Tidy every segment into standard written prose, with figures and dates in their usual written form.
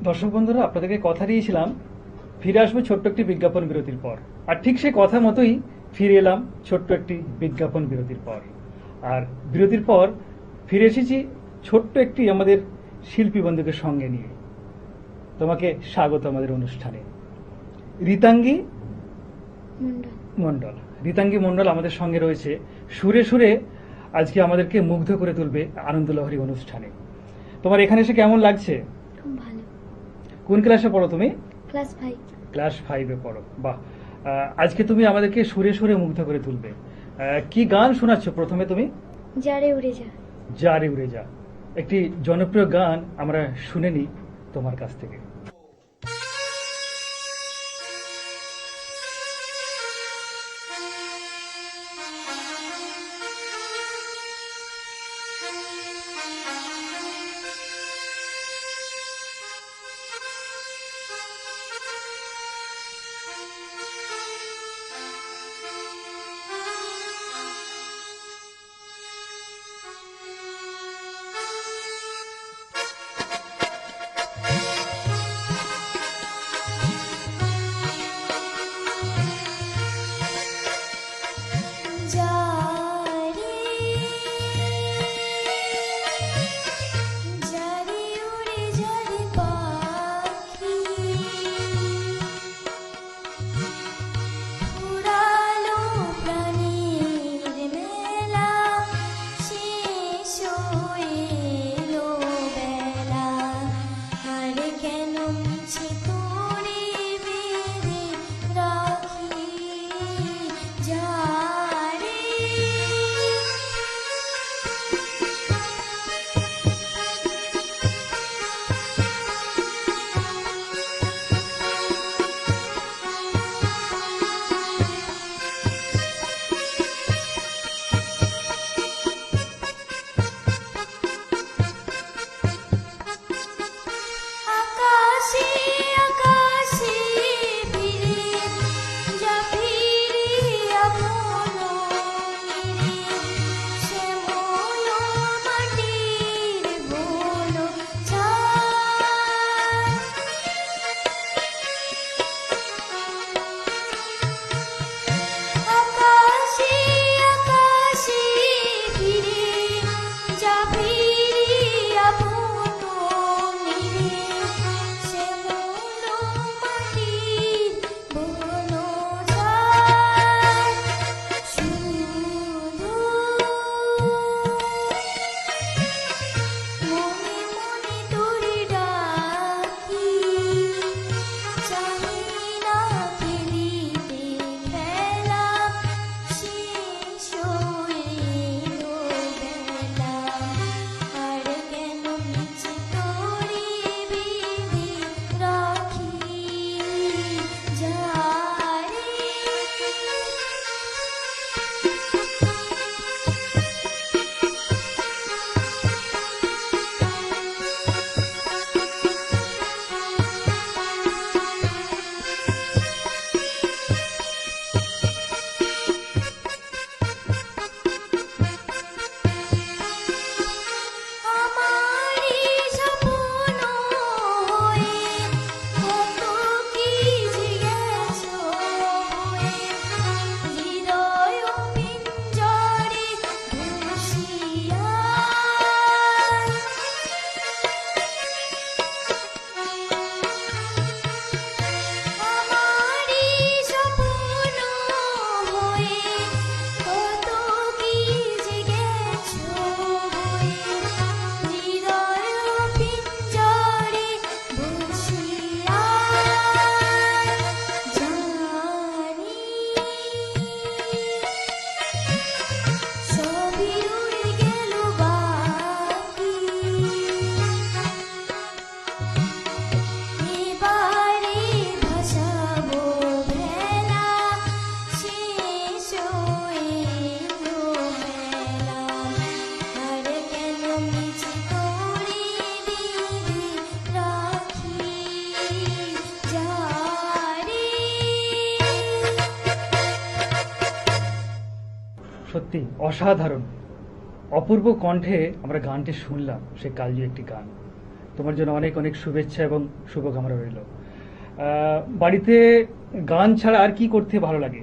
দর্শক বন্ধুরা, আপনাদেরকে কথা দিয়েছিলাম ফিরে আসবো ছোট্ট একটি বিজ্ঞাপন বিরতির পর। আর ঠিক সেই কথা মতোই ফিরে এলাম ছোট্ট একটি বিজ্ঞাপন বিরতির পর। আর বিরতির পর ফিরে এসেছি ছোট্ট একটি আমাদের শিল্পী বন্ধুকে সঙ্গে নিয়ে। তোমাকে স্বাগত আমাদের অনুষ্ঠানে। রিতাঙ্গী মণ্ডল। রিতাঙ্গী মণ্ডল আমাদের সঙ্গে রয়েছে। সুরে সুরে আজকে আমাদেরকে মুগ্ধ করে তুলবে আনন্দলহরী অনুষ্ঠানে। তোমার এখানে এসে কেমন লাগছে? খুব ভালো। কোন ক্লাসে পড়ো তুমি? ক্লাস 5। ক্লাস 5-এ পড়ো। বাহ। আজকে তুমি আমাদেরকে সুরে সুরে মুগ্ধ করে তুলবে। কি গান শোনাচ্ছ প্রথমে তুমি? যারে উড়ে যা। যারে উড়ে যা, একটি জনপ্রিয় গান আমরা শুনে নিই তোমার কাছ থেকে। সত্যি অসাধারণ, অপূর্ব কণ্ঠে আমরা গানটি শুনলাম। সে কালজয়ী একটি গান। তোমার জন্য অনেক অনেক শুভেচ্ছা এবং শুভকামনা রইল। বাড়িতে গান ছাড়া আর কি করতে ভালো লাগে?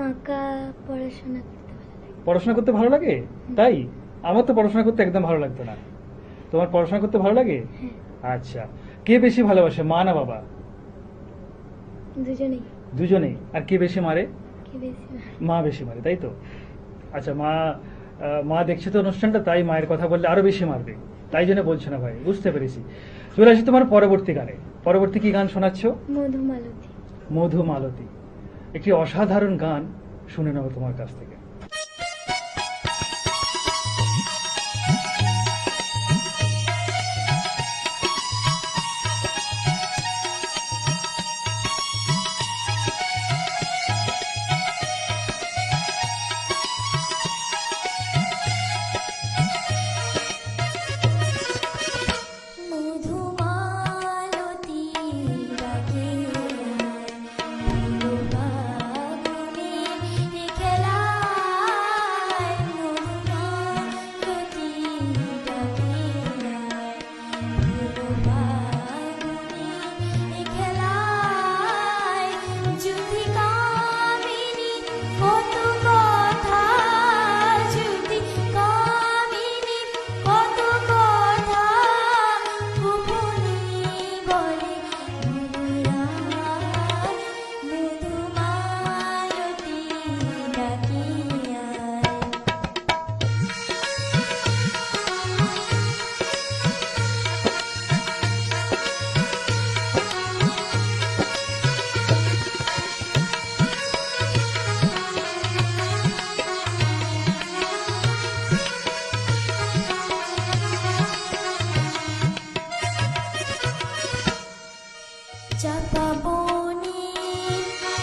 আঁকা, পড়াশোনা করতে ভালো লাগে। পড়াশোনা করতে ভালো লাগে? তাই? আমার তো পড়াশোনা করতে একদম ভালো লাগতো না। তোমার পড়াশোনা করতে ভালো লাগে? হ্যাঁ, আচ্ছা, কে বেশি ভালোবাসে, মা না বাবা? দুজনেই। দুজনেই। আর কে বেশি মারে? কে বেশি ভালো? মা বেশি মারে, তাই তো? আচ্ছা, মা দেখছে তো অনুষ্ঠানটা, তাই মায়ের কথা বললে আরো বেশি মারবে, তাই জন্য বলছো না ভাই, বুঝতে পেরেছি। চলে আসি তোমার পরবর্তী গানে। পরবর্তী কি গান শোনাচ্ছ? মধুমালতী। মধুমালতী, একটি অসাধারণ গান, শুনে নেবো তোমার কাছ থেকে। মধুমালতী ডাকে ফুল বাগানে খেলায়, মধুমালতী ডাকে ফুল বাগানে খেলায়, যুথি কামিনী কত কথা, যুথি কামিনী কত কথা, গোপনে বলে মধুরায়, মধুমালতী ডাকিয়ায়। চাপা বনে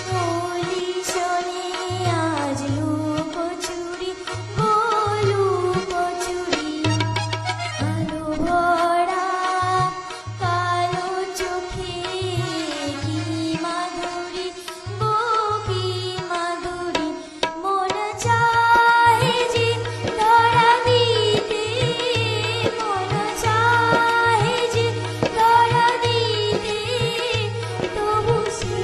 কলি শোনে আজ লুকোচুরি, লুকোচুরি, আলো ভরা কালো চোখে কি মাধুরী, কি মাধুরী, মন চাহে যে ধরা দিতে, মন চাহে যে ধরা দিতে, তবু সে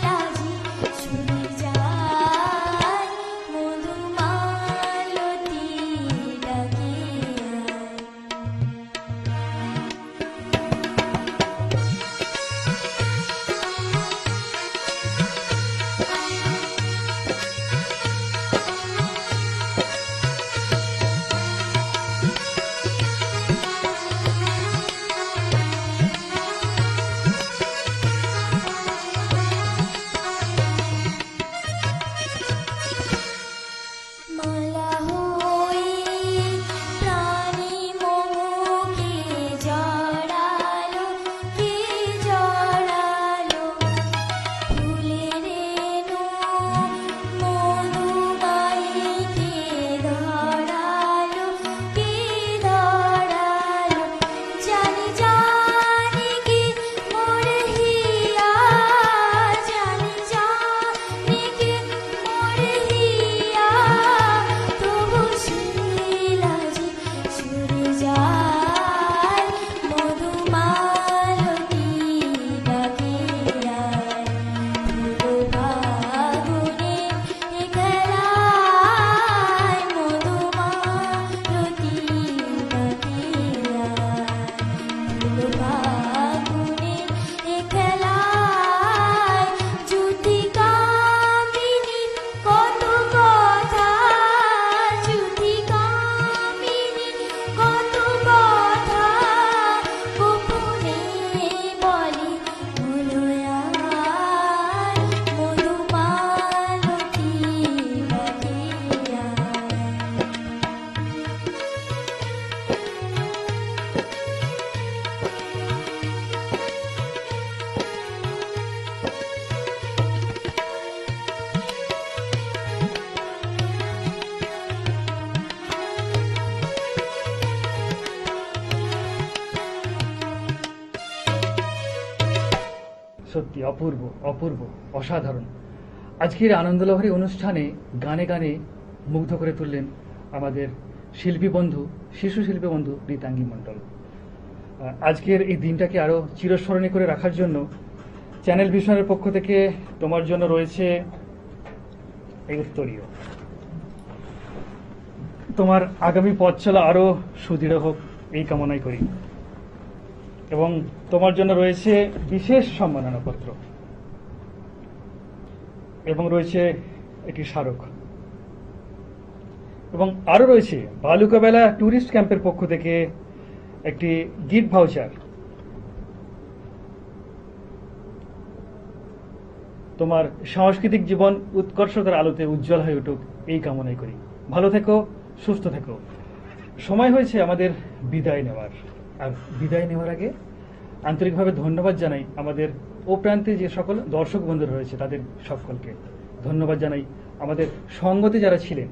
লাজে সরে যায়, মধুমালতী ডাকে আয়। মালা হয়ে প্রাণী মোহকে জড়ালো, কে জড়ালো, ফুলের রেণু মধুমায়ীকে ধরালো, কে ধরালো, জানি জানি কি মোর হিয়া, জানি জানি কি মোর হিয়া, তবু সে লাজে সরে যায়, মধুমালতী ডাকে আয়। ফুল বাগানে খেলায়, মধুমালতী ডাকে আয়। ফুল বাগানে খেলায়, যুথি কামিনী কত কথা, যুথি কামিনী কত কথা, গোপনে বলে মলয়ায়, মধুমালতী ডাকে আয়। সত্যি অপূর্ব, অপূর্ব, অসাধারণ। আজকের আনন্দলহরী অনুষ্ঠানে গানে গানে মুগ্ধ করে তুললেন আমাদের শিল্পী বন্ধু, শিশু শিল্পী বন্ধু রীতাঙ্গী মণ্ডল। আজকের এই দিনটাকে আরো চিরস্মরণীয় করে রাখার জন্য চ্যানেল ভিশনের পক্ষ থেকে তোমার জন্য রয়েছে এই উত্তরীয়। তোমার আগামী পথ চলা আরো সুদৃঢ় হোক এই কামনাই করি। এবং তোমার জন্য রয়েছে বিশেষ সম্মাননাপত্র এবং রয়েছে একটি স্মারক এবং আরো রয়েছে বালুকাবেলা ট্যুরিস্ট ক্যাম্পের পক্ষ থেকে একটি গিফট ভাউচার। তোমার সাংস্কৃতিক জীবন উৎকর্ষতার আলোতে উজ্জ্বল হয়ে উঠুক এই কামনাই করি। ভালো থেকো, সুস্থ থেকো। সময় হয়েছে আমাদের বিদায় নেওয়ার। আর বিদায় নেওয়ার আগে আন্তরিকভাবে ধন্যবাদ জানাই আমাদের ও প্রান্তে যে সকল দর্শক বন্ধুরা রয়েছে তাদের সকলকে ধন্যবাদ জানাই। আমাদের সঙ্গতে যারা ছিলেন,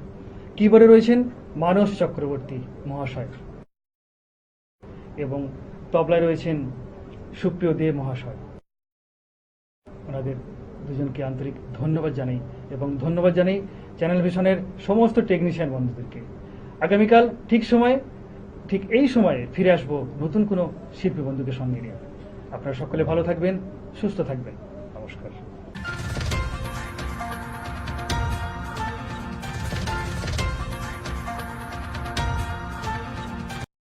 কিবোর্ডে রয়েছেন মানস চক্রবর্তী মহাশয় এবং তবলায় রয়েছেন সুপ্রিয় দে মহাশয়। ওনাদের দুজনকে আন্তরিক ধন্যবাদ জানাই এবং ধন্যবাদ জানাই চ্যানেল ভিশনের সমস্ত টেকনিশিয়ান বন্ধুদেরকে। আগামীকাল ঠিক এই সময়ে ফিরে আসবো নতুন কোনো শিল্পী বন্ধুকে সঙ্গে নিয়ে। আপনারা সকলে ভালো থাকবেন, সুস্থ থাকবেন। নমস্কার।